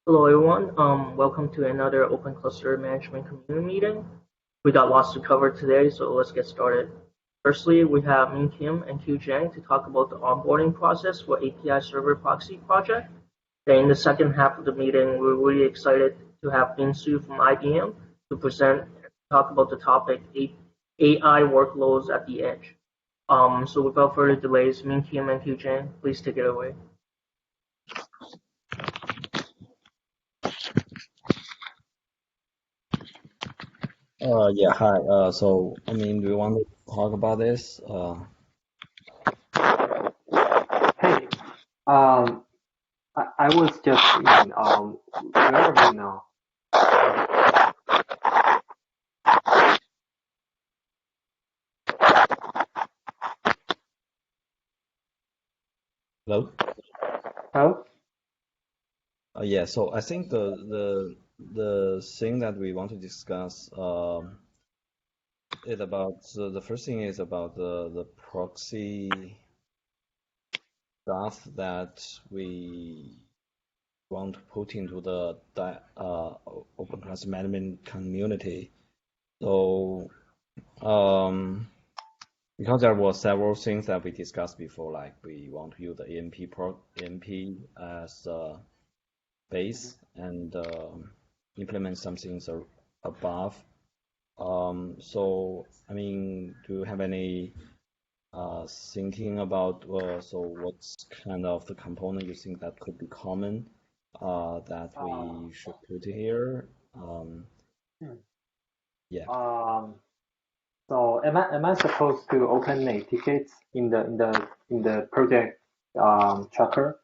Hello everyone, welcome to another Open Cluster Management Community meeting. We got lots to cover today, so let's get started. Firstly, we have Min Kim and Q Zhang to talk about the onboarding process for API Server Proxy project. Then in the second half of the meeting, we're really excited to have Min Su from IBM to present and talk about the topic AI workloads at the edge. So without further delays, Min Kim and Q Zhang, please take it away. Yeah, hi. Do you want to talk about this? Hey, I was just in, where are we now? Hello? Hello? Yeah, so I think the thing that we want to discuss is about the first thing is about the proxy stuff that we want to put into the open class management community. So because there were several things that we discussed before, like we want to use the EMP as a base and implement some things above. Do you have any thinking about so what's kind of the component you think that could be common that we should put here? Yeah. So am I supposed to open a ticket in the project tracker?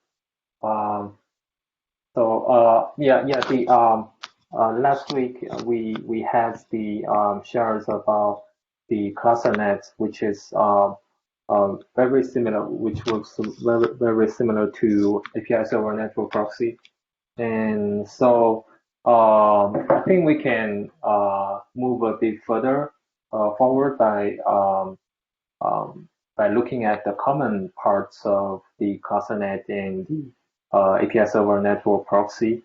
Last week we had the shares about the ClusterNet, which is very similar, which works very similar to APIserver network proxy. And so I think we can move a bit further forward by looking at the common parts of the ClusterNet and the APIserver network proxy.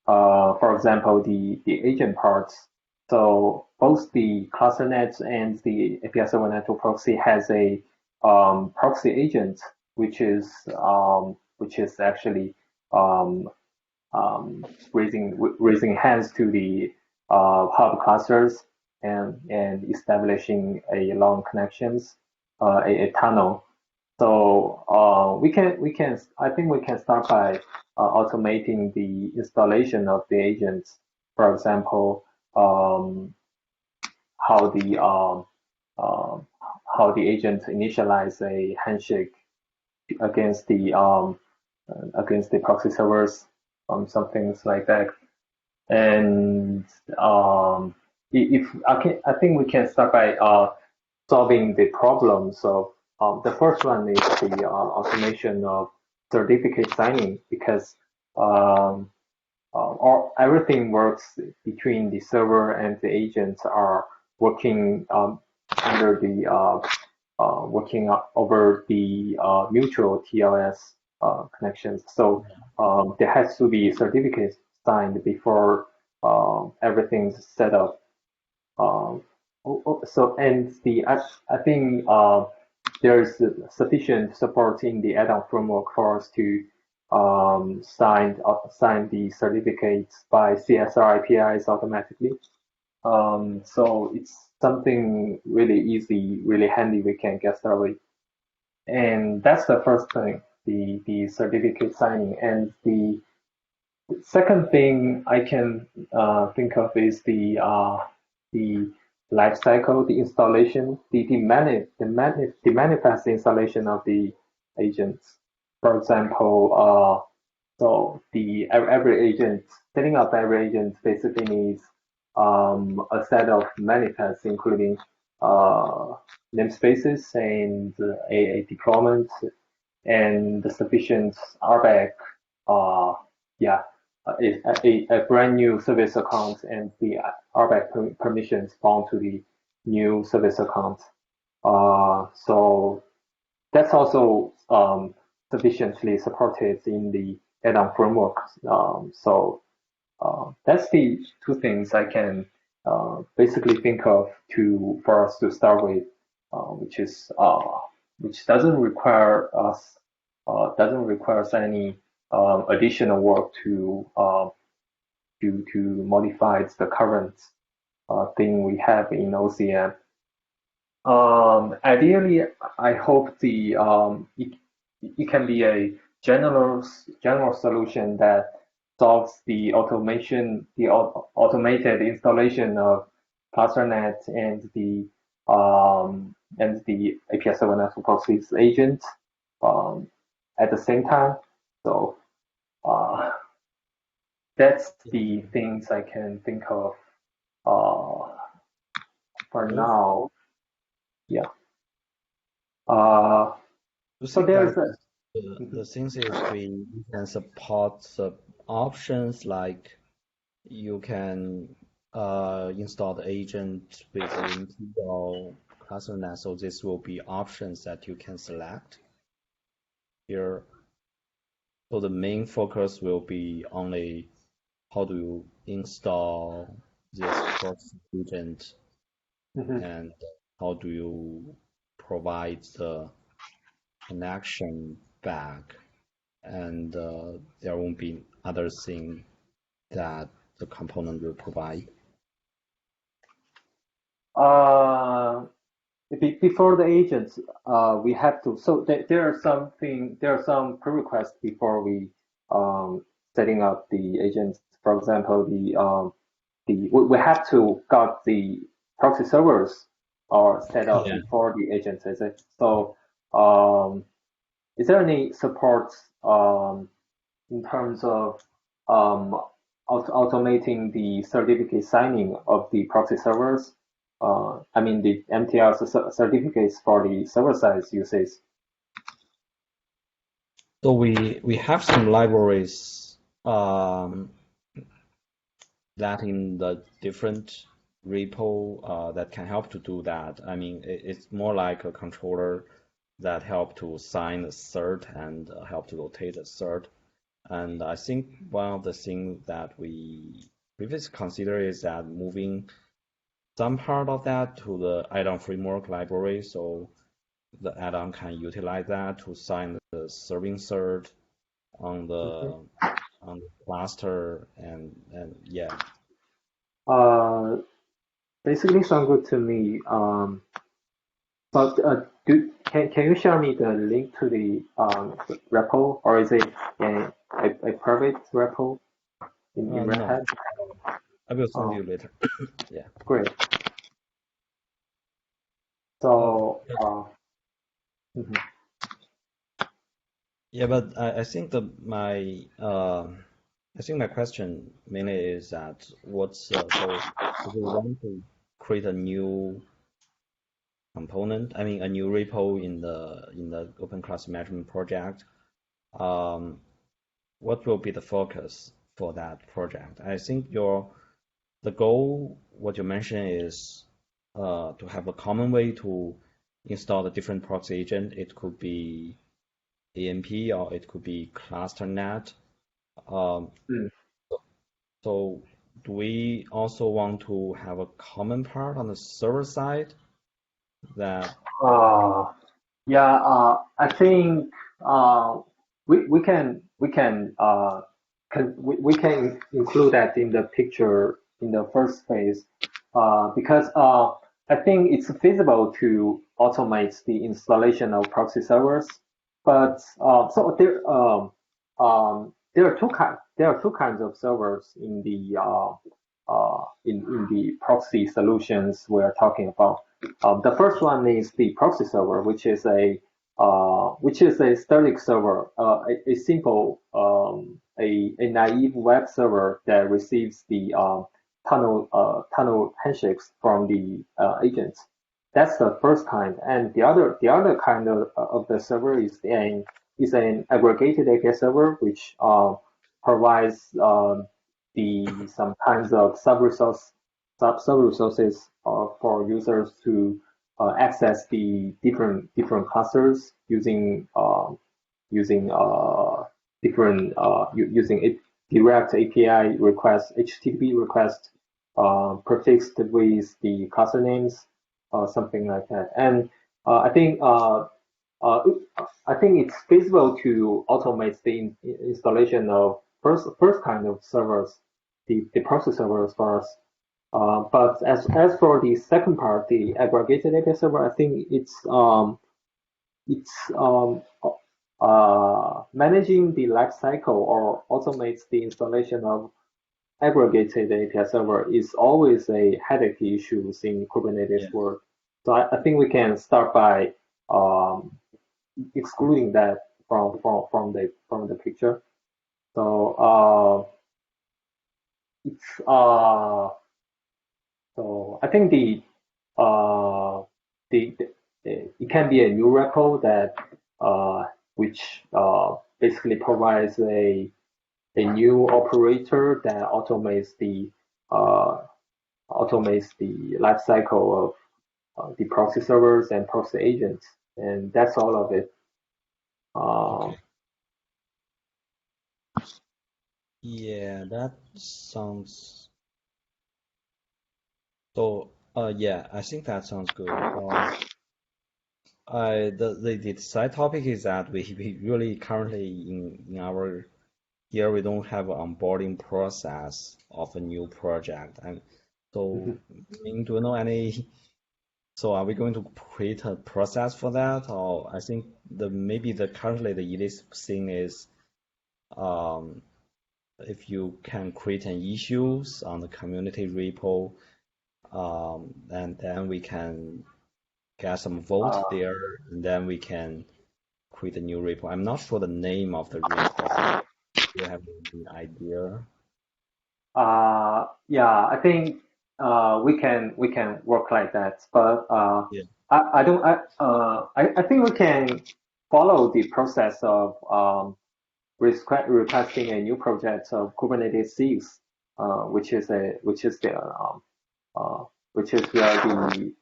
For example, the agent parts. So both the ClusterNet and the APIserver network proxy has a proxy agent, which is actually raising hands to the hub clusters and establishing a long connections, a tunnel. So I think we can start by automating the installation of the agents. For example, how the agent initialize a handshake against the proxy servers, some things like that. And if I think we can start by solving the problem. So the first one is the automation of certificate signing, because everything works between the server and the agents are working under the working over the mutual TLS connections. So there has to be certificates signed before everything's set up. I think there's sufficient support in the add-on framework for us to sign the certificates by CSR APIs automatically. So it's something really easy, really handy we can get started. And that's the first thing, the certificate signing. And the second thing I can think of is the life cycle, the installation, the manifest installation of the agents. For example, so every agent, setting up every agent basically needs a set of manifests, including namespaces and a deployment and the sufficient RBAC, a brand new service account and the RBAC permissions bound to the new service account. So that's also sufficiently supported in the add-on framework. So that's the two things I can basically think of for us to start with, which doesn't require us any additional work to modify the current thing we have in OCM. Ideally, I hope it can be a general solution that solves the automated installation of ClusterNet and the APIserver network proxies agent at the same time. So that's the things I can think of for now. Yeah. So there's the things is we can support the options like you can install the agent with AMP or ClusterNet. So this will be options that you can select here. So the main focus will be only how do you install this proxy agent and how do you provide the connection back, and there won't be other thing that the component will provide. Before the agents, we have to. So there are some prerequisites before we setting up the agents. For example, we have to got the proxy servers are set up before the agents, is it? So is there any support in terms of automating the certificate signing of the proxy servers? I mean the MTL certificates for the server side uses. So we have some libraries that in the different repo that can help to do that. I mean, it's more like a controller that help to sign a cert and help to rotate a cert. And I think one of the things that we previously consider is that moving some part of that to the add-on framework library, so the add-on can utilize that to sign the serving cert on the cluster and yeah. Basically sounds good to me. But can you share me the link to the repo, or is it a private repo in Red Hat? I will send you later. Yeah. Great. So. Yeah, but I think my question mainly is that so if we want to create a new component, I mean a new repo in the Open Cluster Management project, what will be the focus for that project? I think the goal, what you mentioned, is to have a common way to install the different proxy agent. It could be AMP or it could be ClusterNet. So do we also want to have a common part on the server side? That I think we can include that in the picture in the first phase because I think it's feasible to automate the installation of proxy servers, but so there are two kinds of servers in the proxy solutions we're talking about. The first one is the proxy server, which is a static server, a simple a naive web server that receives the tunnel handshakes from the agents. That's the first kind, and the other kind of the server is an aggregated API server, which provides some kinds of sub resources for users to access the different clusters using direct API request, HTTP request, prefixed with the cluster names, something like that. And I think it's feasible to automate the installation of first kind of servers, the proxy servers first. But as for the second part, the aggregated API server, I think it's managing the life cycle or automates the installation of aggregated API server is always a headache issue in Kubernetes world. So I think we can start by excluding that from the picture. So it's so I think it can be a new repo that which basically provides a new operator that automates the life cycle of the proxy servers and proxy agents, and that's all of it. Yeah, that sounds. So, yeah, I think that sounds good. The side topic is that we really currently in our here we don't have an onboarding process of a new project, and so do you know any? So are we going to create a process for that, or I think maybe currently the easiest thing is if you can create an issues on the community repo, and then we can get some vote there, and then we can create a new repo. I'm not sure the name of the repo. Do you have any idea? Yeah, I think we can work like that, but Yeah. I think we can follow the process of requesting a new project of Kubernetes 6, which is where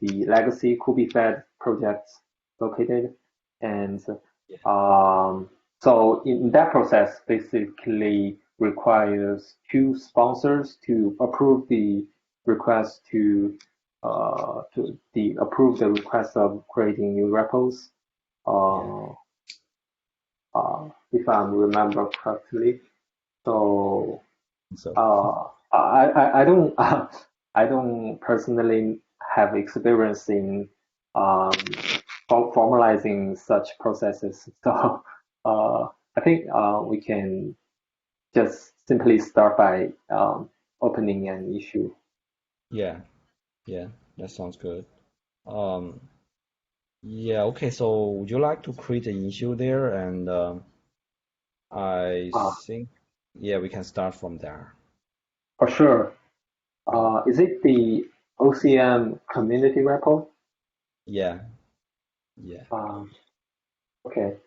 the legacy KubeFed projects located, and so in that process basically requires two sponsors to approve the request approve the request of creating new repos. If I remember correctly. So I don't I don't personally have experience in formalizing such processes. So I think we can just simply start by opening an issue. Yeah, that sounds good. Yeah, okay, so would you like to create an issue there? And I think, yeah, we can start from there. For sure. Is it the OCM community repo? Yeah. Okay.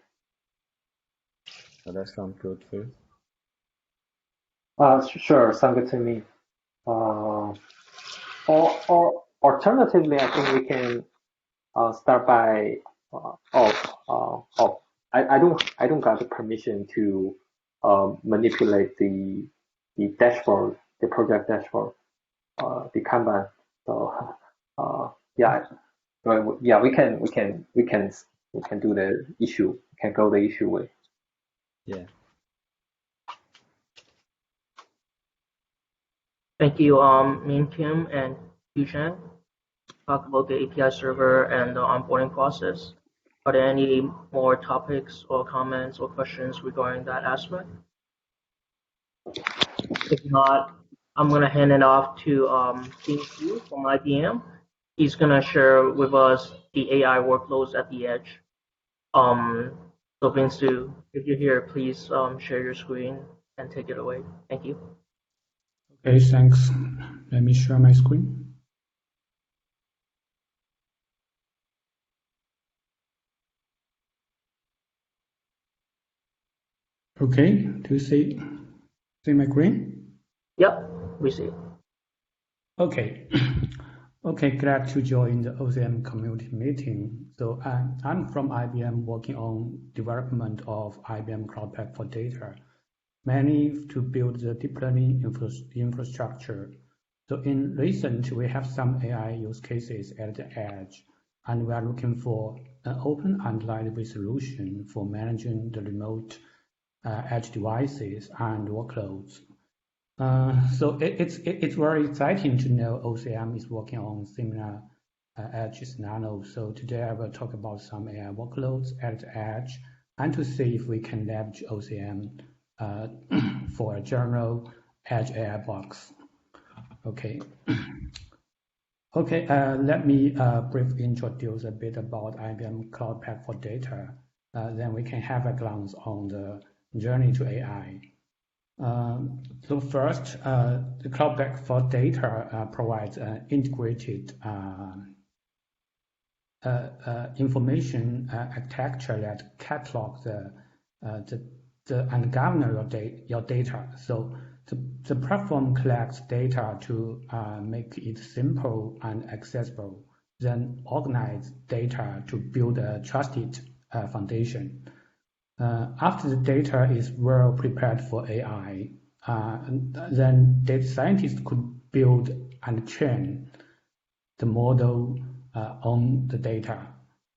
So that sounds good for you. Sure, sounds good to me. Or alternatively, I think we can start by I don't got the permission to manipulate the dashboard, the project dashboard, the Kanban. So yeah, we can do the issue. We can go the issue way. Yeah. Thank you, Min Kim and Yu Chang. Talk about the API server and the onboarding process. Are there any more topics or comments or questions regarding that aspect? If not, I'm going to hand it off to King Q from IBM. He's going to share with us the AI workloads at the edge. So Vince, if you're here, please share your screen and take it away. Thank you. Okay, thanks. Let me share my screen. Okay, do you see my screen? Yep, we see it. Okay. Okay, glad to join the OCM community meeting. So I'm from IBM working on development of IBM Cloud Platform for Data. mainly to build the deep learning infrastructure. So in recent, we have some AI use cases at the edge, and we are looking for an open and lightweight solution for managing the remote edge devices and workloads. So it's very exciting to know OCM is working on similar edge scenarios. So today I will talk about some AI workloads at the edge and to see if we can leverage OCM for a general edge AI box. Okay. Okay, let me briefly introduce a bit about IBM Cloud Pak for Data. Then we can have a glance on the journey to AI. So first, the Cloud Pak for Data provides an integrated information architecture that catalogs and govern your data. So the platform collects data to make it simple and accessible, then organize data to build a trusted foundation. After the data is well prepared for AI, then data scientists could build and train the model on the data,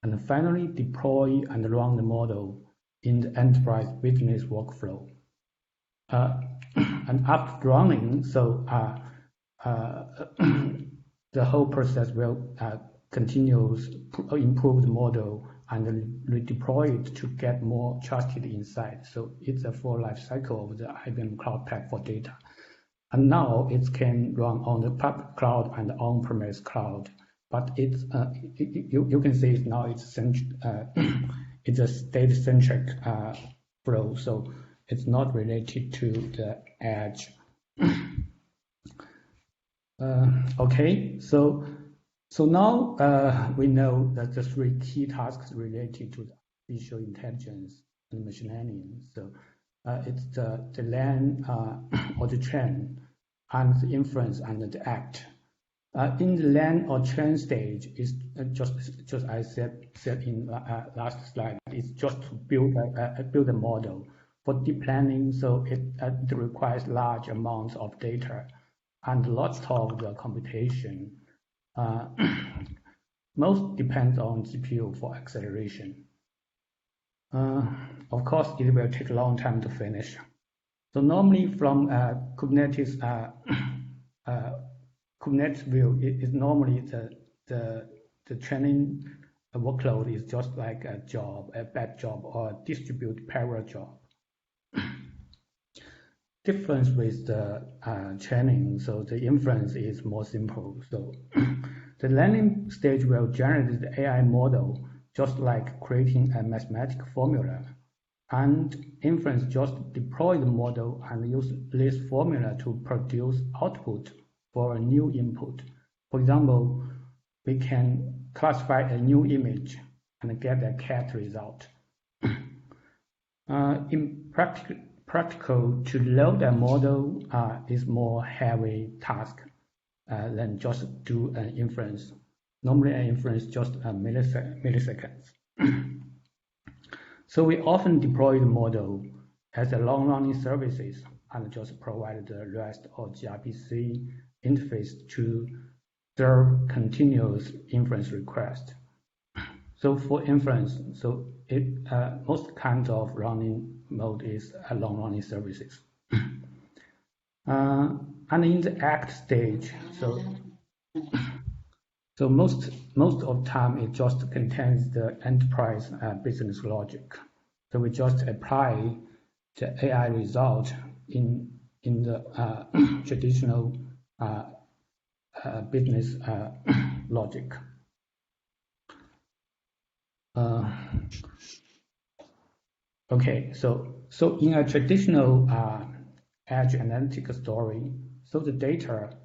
and finally deploy and run the model in the enterprise business workflow. And after running, so the whole process will continues to improve the model and redeploy it to get more trusted insight. So it's a full life cycle of the IBM Cloud Pak for Data. And now it can run on the public cloud and on-premise cloud. But it's you can see now it's a state-centric flow. So it's not related to the edge. Okay, so now we know that the three key tasks related to the artificial intelligence and machine learning. So it's the learn or the train, and the inference and the act. In the learn or train stage, is just I said in last slide. It's just to build a model. For deep learning, so it requires large amounts of data and lots of the computation. Most depends on GPU for acceleration. Of course, it will take a long time to finish. So normally from Kubernetes view, is normally the training workload is just like a batch job or a distributed parallel job. Difference with the training, so the inference is more simple. So the learning stage will generate the AI model just like creating a mathematical formula, and inference just deploy the model and use this formula to produce output for a new input. For example, we can classify a new image and get a cat result. In practical, to load a model is more heavy task than just do an inference. Normally an inference just milliseconds. So we often deploy the model as a long-running services and just provide the REST or gRPC interface to serve continuous inference request. So for inference, so most kinds of running mode is a long-running services. And in the act stage, so most of the time it just contains the enterprise business logic. So we just apply the AI result in the traditional business logic. Okay, so in a traditional edge analytical story, so the data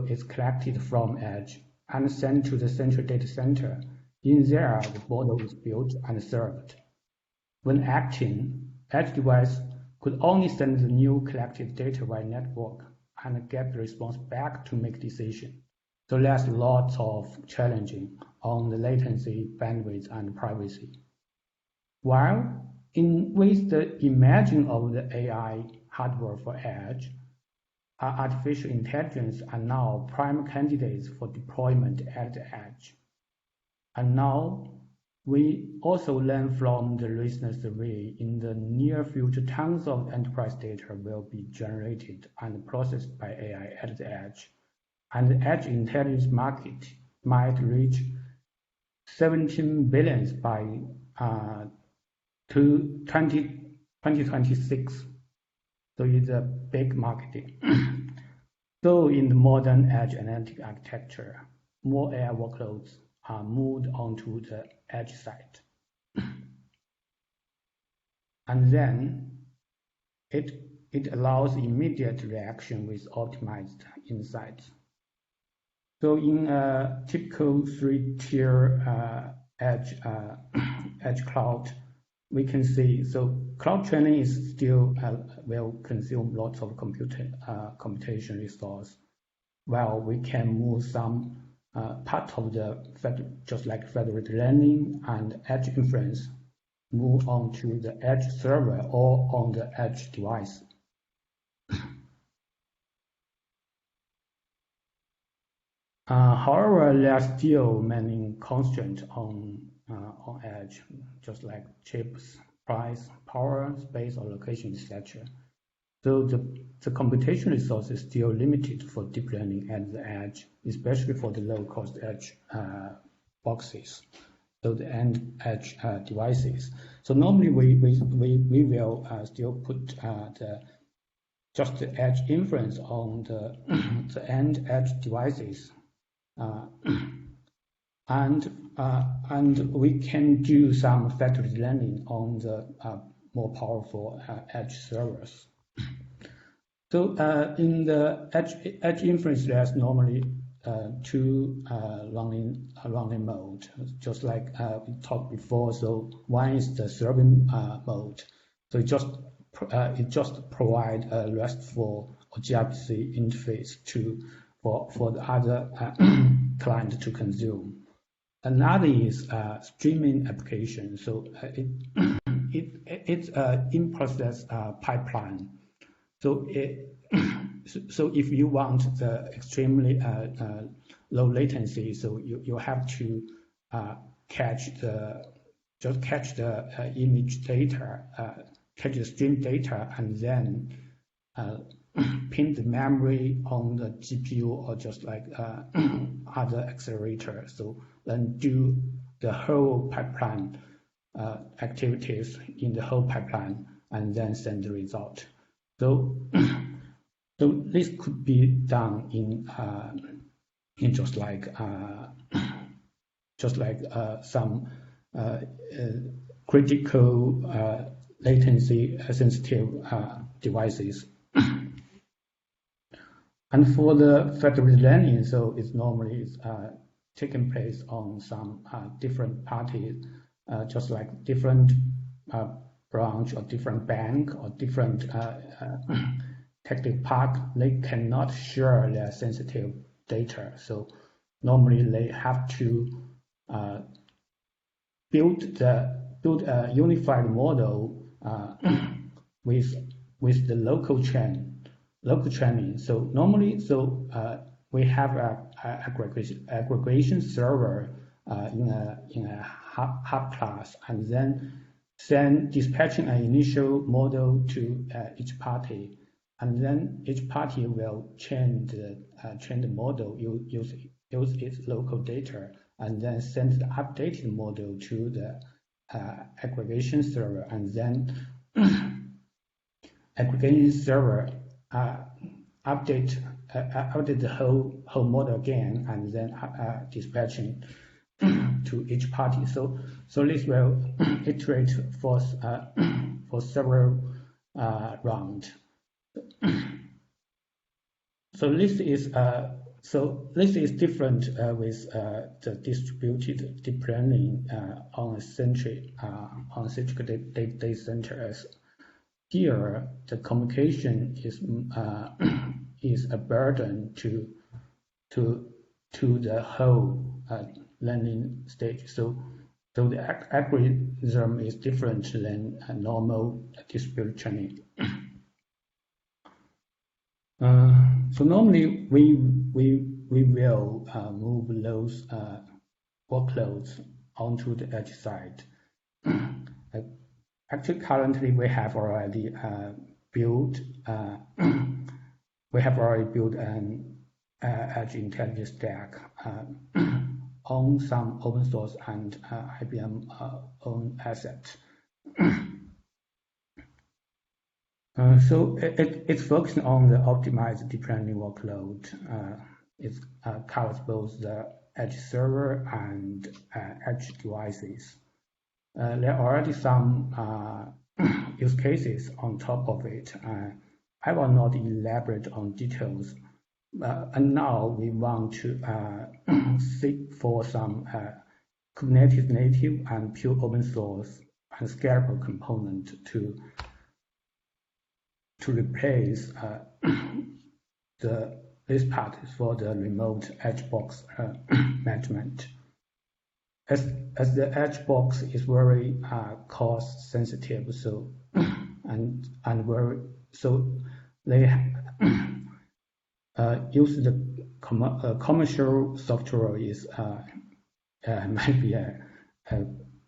is collected from edge and sent to the central data center. In there, the model is built and served. When acting, edge device could only send the new collected data via network and get the response back to make decision. So there's lots of challenging on the latency, bandwidth, and privacy. While with the emerging of the AI hardware for edge, artificial intelligence are now prime candidates for deployment at the edge. And now we also learn from the recent survey in the near future, tons of enterprise data will be generated and processed by AI at the edge. And the edge intelligence market might reach 17 billion by 2026. So it's a big market. So in the modern edge analytic architecture, more AI workloads are moved onto the edge side. And then it allows immediate reaction with optimized insights. So in a typical three-tier edge cloud, we can see, so cloud training is still will consume lots of computation resource, while we can move some part of the just like federated learning and edge inference move on to the edge server or on the edge device. However, there are still many constraints on edge, just like chips, price, power, space, or location, etc. So the computation resource is still limited for deep learning at the edge, especially for the low-cost edge boxes, so the end edge devices. So normally we will still put just the edge inference on the end edge devices. And we can do some federated learning on the more powerful edge servers. So in the edge inference, there's normally two running mode, just like we talked before. So one is the serving mode. So it just provide a RESTful or gRPC interface for the other client to consume. Another is streaming application. So it's an in-process pipeline. So if you want the extremely low latency, so you have to catch the image data, catch the stream data, and then pin the memory on the GPU or just like other accelerator. So then do the whole pipeline activities in the whole pipeline and then send the result. So this could be done in just like some critical latency sensitive devices. And for the federated learning, so it's normally taking place on some different parties, just like different branch or different bank or different technical park. They cannot share their sensitive data. So normally they have to build a unified model with the local training. So normally, we have a aggregation server in a hub class, and then dispatching an initial model to each party, and then each party will train the model, use its local data, and then send the updated model to the aggregation server, and then aggregation server update the whole model again, and then dispatching to each party. So this will iterate for several rounds. So this is different with the distributed deep learning on centric data centers. Here, the communication is a burden to the whole learning stage. So So the algorithm is different than a normal distributed training. So normally we will move those workloads onto the edge side. Actually, currently we have already built an edge intelligence stack on some open source and IBM own assets. So it's focusing on the optimized deep learning workload. It covers both the edge server and edge devices. There are already some use cases on top of it. I will not elaborate on details. And now we want to seek for some Kubernetes native and pure open source and scalable component to replace this part for the remote edge box management. As the edge box is very cost sensitive, so they use the commercial software is might be a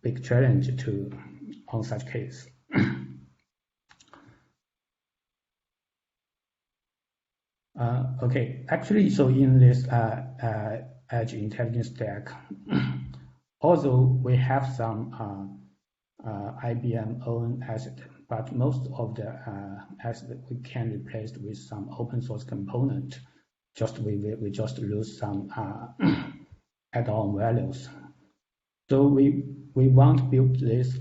big challenge on such case. Okay, actually, so in this edge intelligence stack, although we have some IBM own asset, but most of the asset we can replace with some open source component. We just use some add-on values. So we want to build this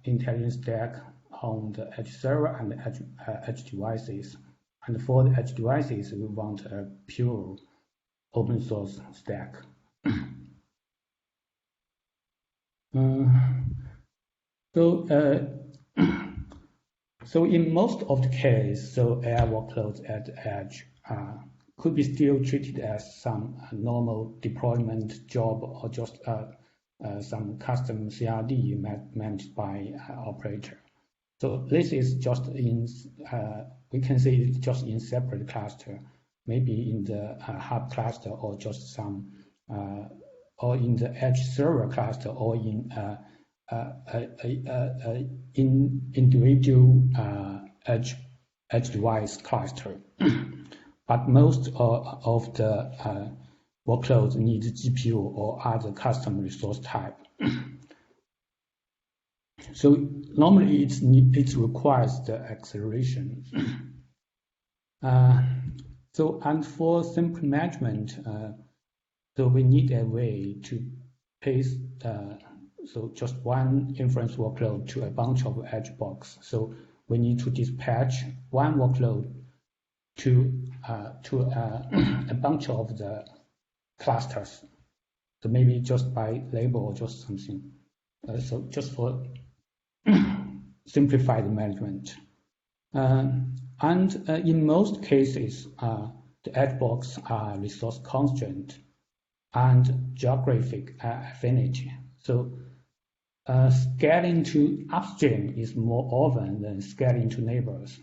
intelligence stack on the edge server and the edge devices. And for the edge devices, we want a pure open source stack. So in most of the case, so AI workloads at the edge could be still treated as some normal deployment job or just some custom CRD managed by operator. So this is just in, we can say it's just in separate cluster, maybe in the hub cluster or just some, or in the edge server cluster or in individual edge device cluster. But most of the workloads need GPU or other custom resource type. So normally it requires the acceleration. And for simple management, so we need a way to paste so just one inference workload to a bunch of edge box. So we need to dispatch one workload to a bunch of the clusters. So maybe just by label or just something. So just for simplified management. And in most cases, the edge box are resource constraint and geographic affinity. So scaling to upstream is more often than scaling to neighbors,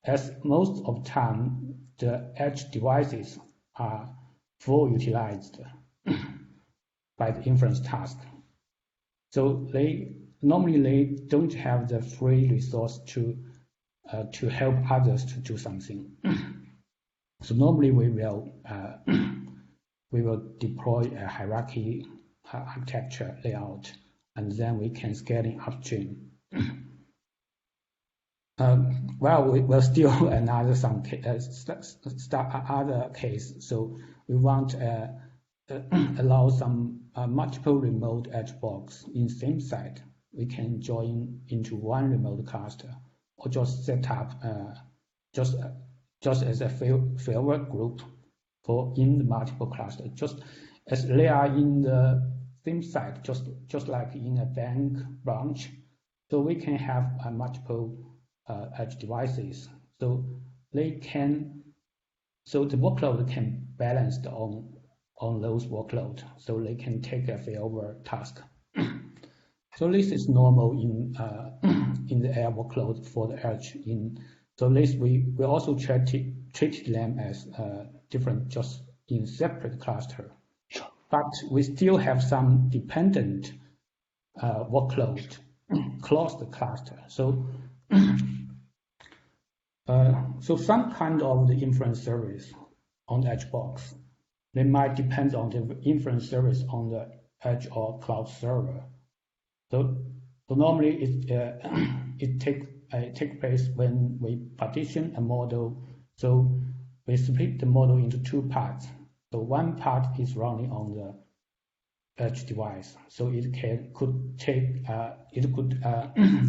as most of the time the edge devices are full utilized by the inference task. So normally they don't have the free resource to help others to do something. So normally we will deploy a hierarchy architecture layout, and then we can scaling upstream. We're still another other case. So we want allow some multiple remote edge box in same site. We can join into one remote cluster, or just set up just as a failure group for in the multiple cluster, just as they are in the same site, just like in a bank branch. So we can have multiple edge devices. So the workload can balance on those workloads. So they can take a failover task. So this is normal in in the air workload for the edge. So this we also treated them as different, just in separate cluster. But we still have some dependent workload across the cluster. So so some kind of the inference service on the edge box, they might depend on the inference service on the edge or cloud server. So normally it take place when we partition a model. So we split the model into two parts. So one part is running on the edge device, so it could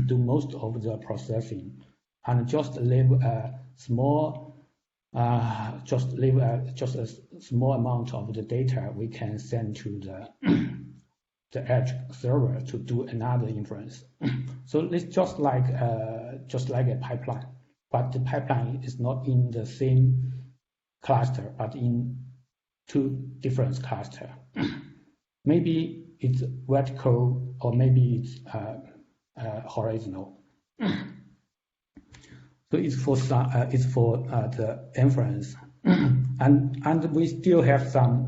do most of the processing, and just leave a small just a small amount of the data we can send to the edge server to do another inference. So it's just like a pipeline, but the pipeline is not in the same cluster, but in two different clusters. Maybe it's vertical or maybe it's horizontal. So it's for the inference, and we still have some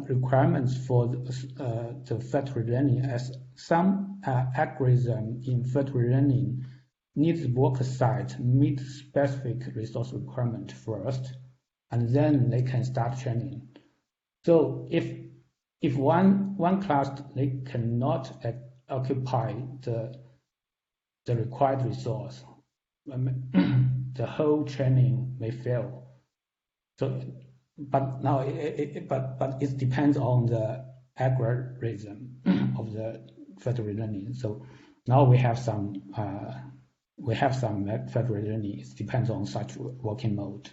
requirements for the factory learning, as some algorithm in factory learning needs worker site meet specific resource requirement first, and then they can start training. So if one class they cannot occupy the required resource, the whole training may fail. So, but now it depends on the algorithm of the factory learning. So now we have some factory learning. It depends on such working mode.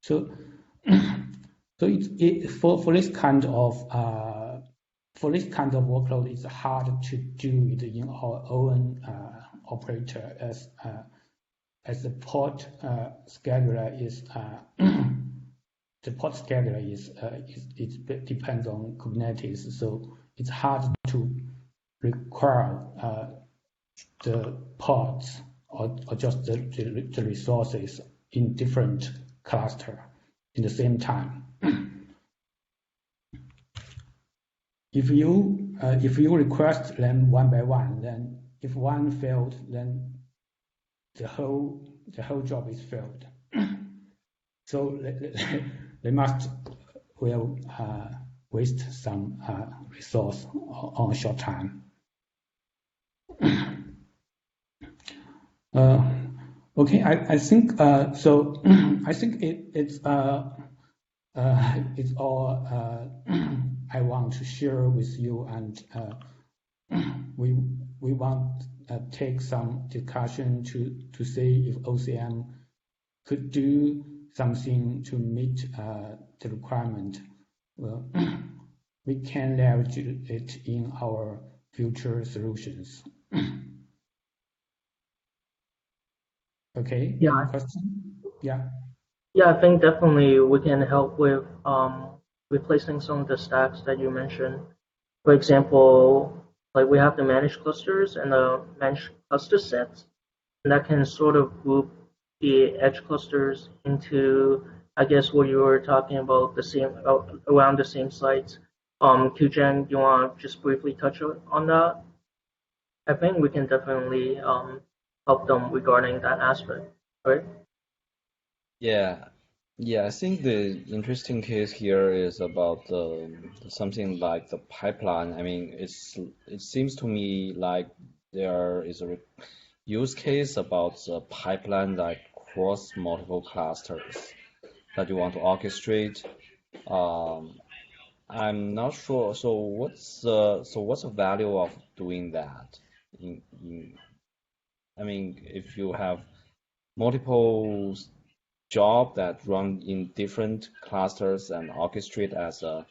So for this kind of workload, it's hard to do it in our own operator, as the port scheduler is it depends on Kubernetes, so it's hard to require the ports or just the resources in different cluster in the same time. If you request them one by one, then if one failed, then the whole job is failed. So they will waste some resource on a short time. Okay, I think so. I think it's all I want to share with you, and we want take some discussion to see if OCM could do something to meet the requirement. Well, we can leverage it in our future solutions. Okay. Yeah. Question? Yeah. Yeah, I think definitely we can help with replacing some of the stacks that you mentioned. For example, like we have the managed clusters and the managed cluster sets, and that can sort of group the edge clusters into, I guess, what you were talking about, the same around the same sites. Qiuzhen, you want to just briefly touch on that? I think we can definitely help them regarding that aspect, right? Yeah, I think the interesting case here is about something like the pipeline. I mean, it seems to me like there is a use case about the pipeline that cross multiple clusters that you want to orchestrate. I'm not sure. So what's the value of doing that? I mean, if you have multiple job that run in different clusters and orchestrate as a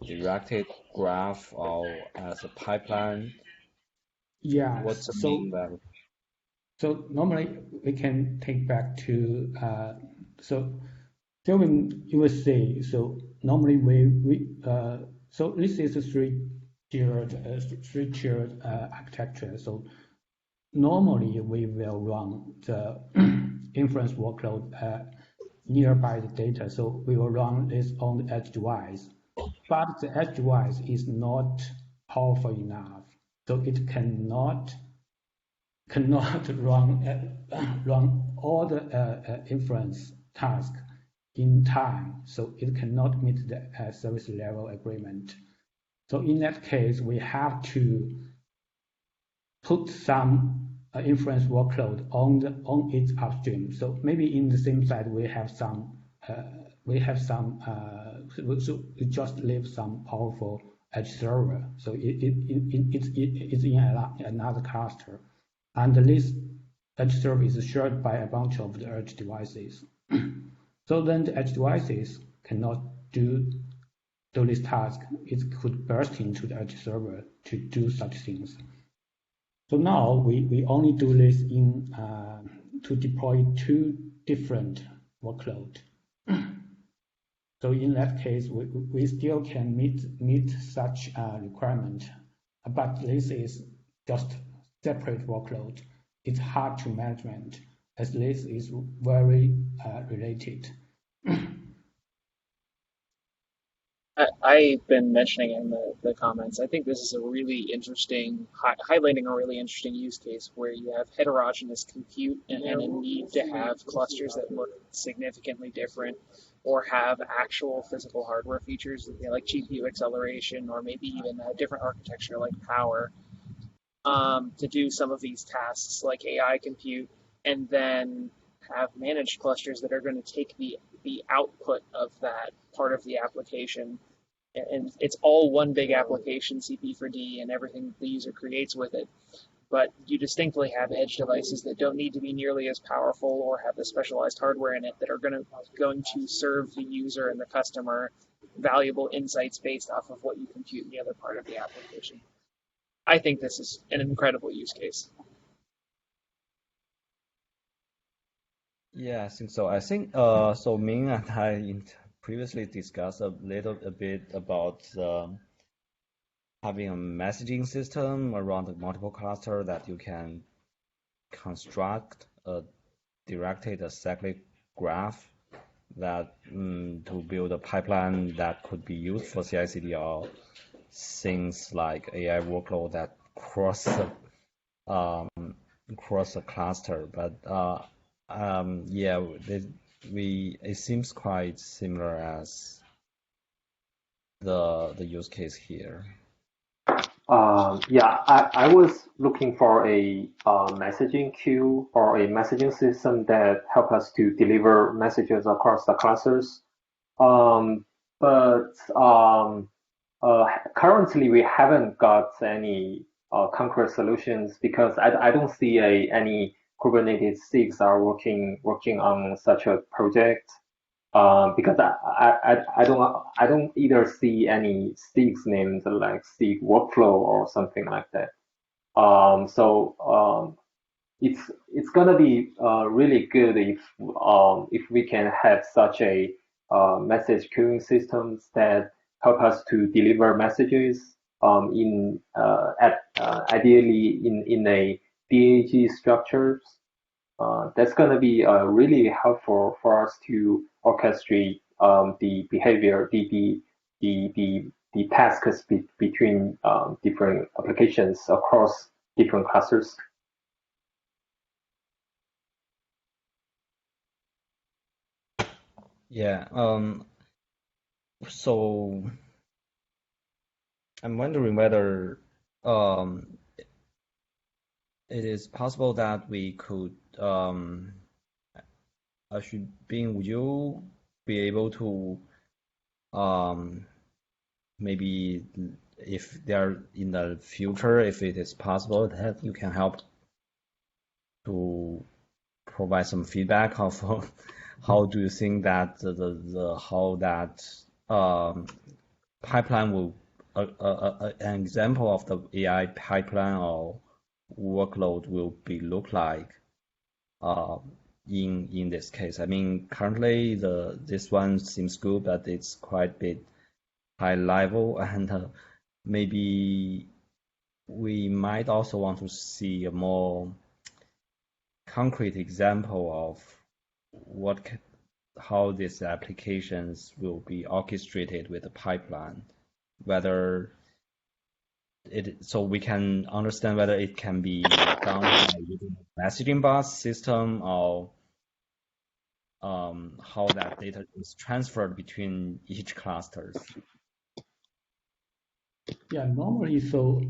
directed graph or as a pipeline. Yeah. What's the main value? So normally we can take back to so Kelvin, you will say, so normally so this is a three-tiered architecture. So normally we will run the inference workload nearby the data. So we will run this on the edge device, but the edge device is not powerful enough, so it cannot run all the inference tasks in time, so it cannot meet the service level agreement. So in that case, we have to put some inference workload on its upstream. So maybe in the same side we have some so we just leave some powerful edge server. So it's in another cluster, and this edge server is shared by a bunch of the edge devices. So then the edge devices cannot do this task. It could burst into the edge server to do such things. So now we only do this to deploy two different workloads. So in that case, we still can meet such requirement, but this is just separate workload. It's hard to management as this is very related. I've been mentioning in the comments, I think this is a really interesting, highlighting a really interesting use case where you have heterogeneous compute and a need to have clusters that look significantly different or have actual physical hardware features, like GPU acceleration or maybe even a different architecture like power, to do some of these tasks like AI compute, and then have managed clusters that are going to take the output of that part of the application, and it's all one big application, CP for D, and everything the user creates with it. But you distinctly have edge devices that don't need to be nearly as powerful or have the specialized hardware in it that are going to serve the user and the customer valuable insights based off of what you compute in the other part of the application. I think this is an incredible use case. Yeah, I think so. I think so. Ming and I previously discussed a bit about having a messaging system around the multiple cluster that you can construct a directed acyclic graph that to build a pipeline that could be used for CI/CD or things like AI workload that cross a cluster. But yeah, it seems quite similar as the use case here. Yeah, I was looking for a messaging queue or a messaging system that help us to deliver messages across the clusters. But currently we haven't got any concrete solutions because I don't see any Kubernetes SIGs are working on such a project. Because I don't either see any SIGs named like SIG workflow or something like that. So it's gonna be really good if we can have such a message queuing systems that help us to deliver messages ideally in a DAG structures. That's going to be really helpful for us to orchestrate the behavior, the tasks between different applications across different clusters. Yeah. So I'm wondering whether it is possible that we could would you be able to maybe if there in the future, if it is possible that you can help to provide some feedback of how do you think that how that pipeline will an example of the AI pipeline or workload will be look like in this case. I mean, currently this one seems good, but it's quite a bit high level, and maybe we might also want to see a more concrete example of how these applications will be orchestrated with the pipeline, so we can understand whether it can be done by using a messaging bus system, or how that data is transferred between each clusters. Yeah, normally, so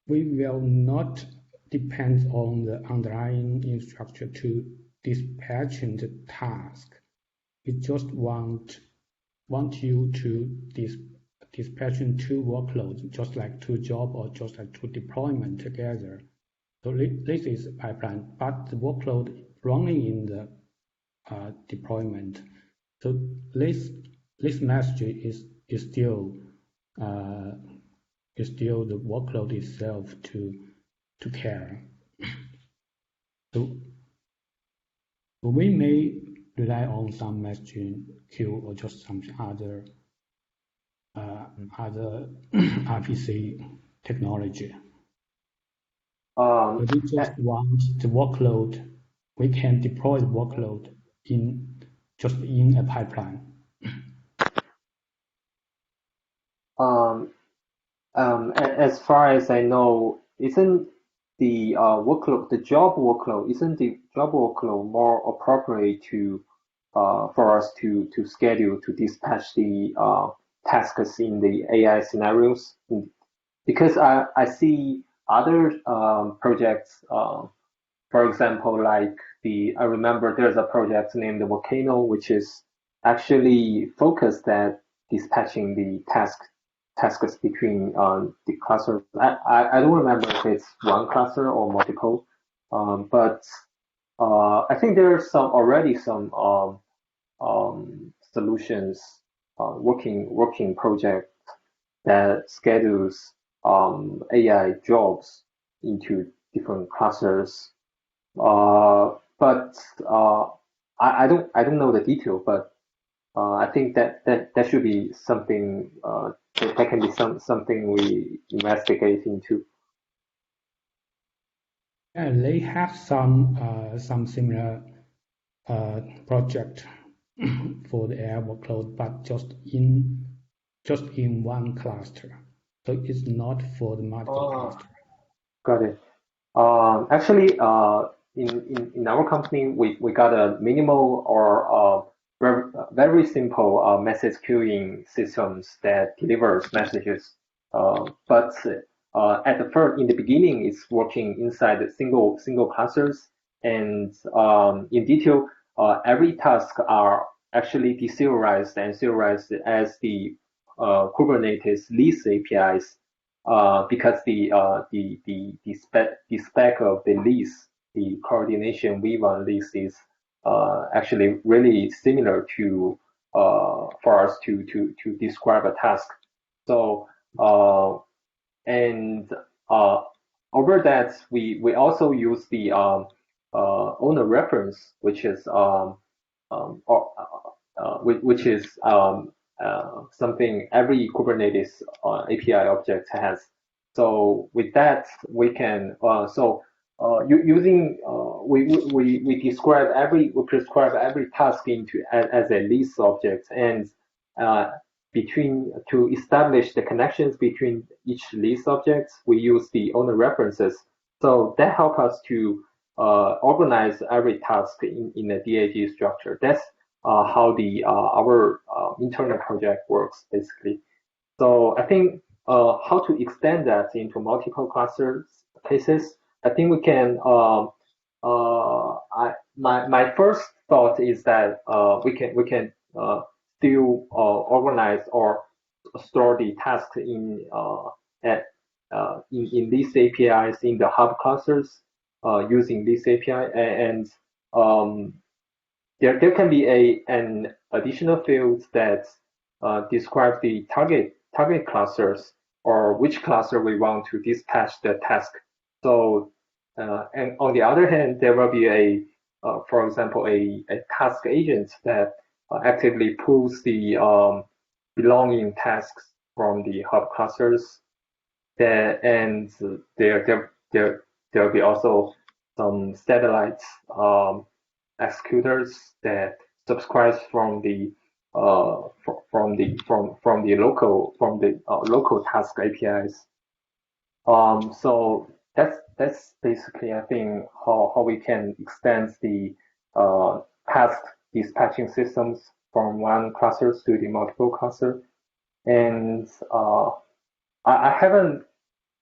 we will not depend on the underlying infrastructure to dispatching the task. We just want you to dispatching two workloads, just like two jobs or just like two deployments together. So this is a pipeline, but the workload running in the deployment. So this message is still the workload itself to care. So we may rely on some messaging queue or just some other RPC technology. But we just want the workload. We can deploy the workload in a pipeline. As far as I know, isn't the job workload more appropriate for us to schedule to dispatch the tasks in the AI scenarios? Because I see other projects, for example, like I remember there's a project named Volcano, which is actually focused at dispatching the tasks between the clusters. I don't remember if it's one cluster or multiple, but I think there are already some solutions, working project that schedules AI jobs into different clusters. But I don't know the detail, but I think that should be something that can be something we investigate into. Yeah, they have some similar project for the AI workload, but just in one cluster. So it's not for the multiple cluster. Got it. Actually, in our company, we got a minimal or very simple message queuing systems that delivers messages. But in the beginning, it's working inside single clusters, and in detail, every task are actually deserialized and serialized as the Kubernetes lease APIs. Because the spec of the lease, the coordination V1 lease is actually really similar to for us to describe a task. So and over that we also use the owner reference, which is something every Kubernetes API object has. So with that, we can we prescribe every task into as a list object, and to establish the connections between each list objects, we use the owner references. So that helps us to organize every task in a DAG structure. That's how our internal project works, basically. So I think how to extend that into multiple clusters cases, I think we can. My first thought is that we can still organize or store the tasks in these APIs in the hub clusters using this API, and there can be an additional field that describes the target clusters, or which cluster we want to dispatch the task. So and on the other hand, there will be for example, a task agent that actively pulls the belonging tasks from the hub clusters. And there'll be also some satellite executors that subscribes from the local task APIs. So that's basically, I think, how we can extend the task dispatching systems from one cluster to the multiple cluster. And I haven't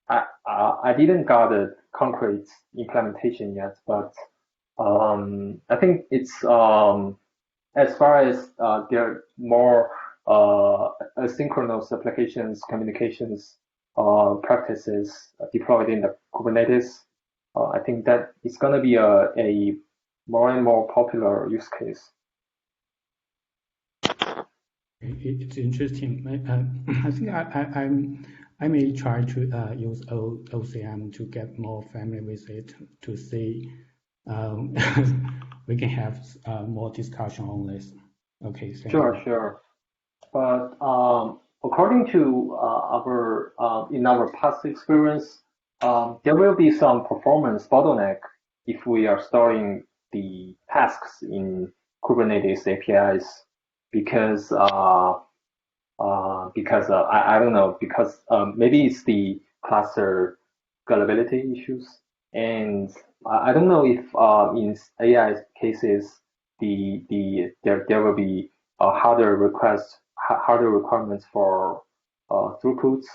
I didn't got a concrete implementation yet, but I think it's as far as there are more asynchronous applications, communications practices deployed in the Kubernetes. I think that it's going to be a more and more popular use case. It's interesting. I think I may try to use OCM to get more familiar with it to see we can have more discussion on this. Okay, Sure. But according to our in our past experience, there will be some performance bottleneck if we are storing the tasks in Kubernetes APIs because I don't know, because maybe it's the cluster scalability issues, and I don't know if in AI cases there will be harder requirements for throughputs.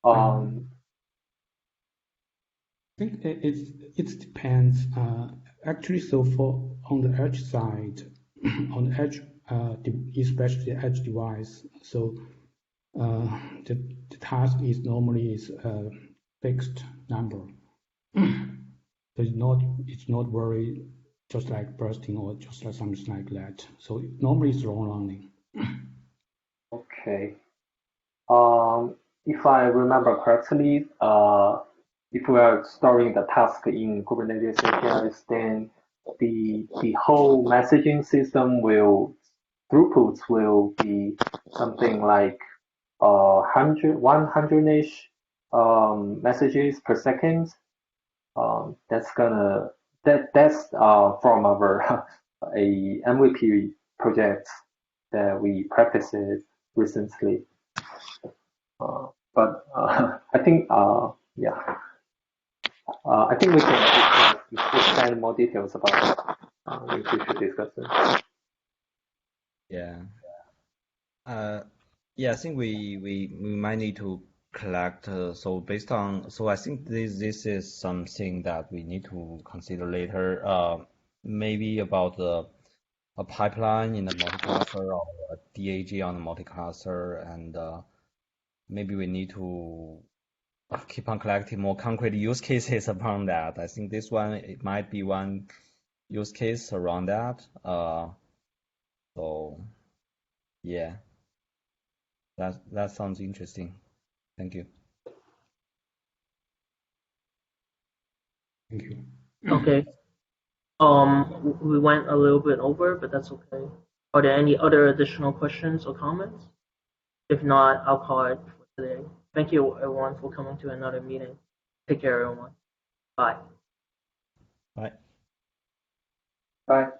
I think it depends. Actually, so for on the edge side, on the edge, especially the edge device, so the task is normally a fixed number. So it's not very just like bursting or just like something like that. So normally it's long running. Okay. If I remember correctly, if we are storing the task in Kubernetes APIs, then the whole messaging system throughputs will be something like 100-ish messages per second. That's from our a MVP project that we practiced recently. But I think yeah. I think we can expand more details about in future discussions. Yeah. Yeah, I think we might need to collect. So based on, so I think this is something that we need to consider later. Maybe about a pipeline in the multi-cluster or a DAG on the multi-cluster, and maybe we need to keep on collecting more concrete use cases around that. I think this one, it might be one use case around that. So yeah, that sounds interesting. Thank you. Thank you. Okay. We went a little bit over, but that's okay. Are there any other additional questions or comments? If not, I'll call it for today. Thank you, everyone, for coming to another meeting. Take care, everyone. Bye. Bye. Bye.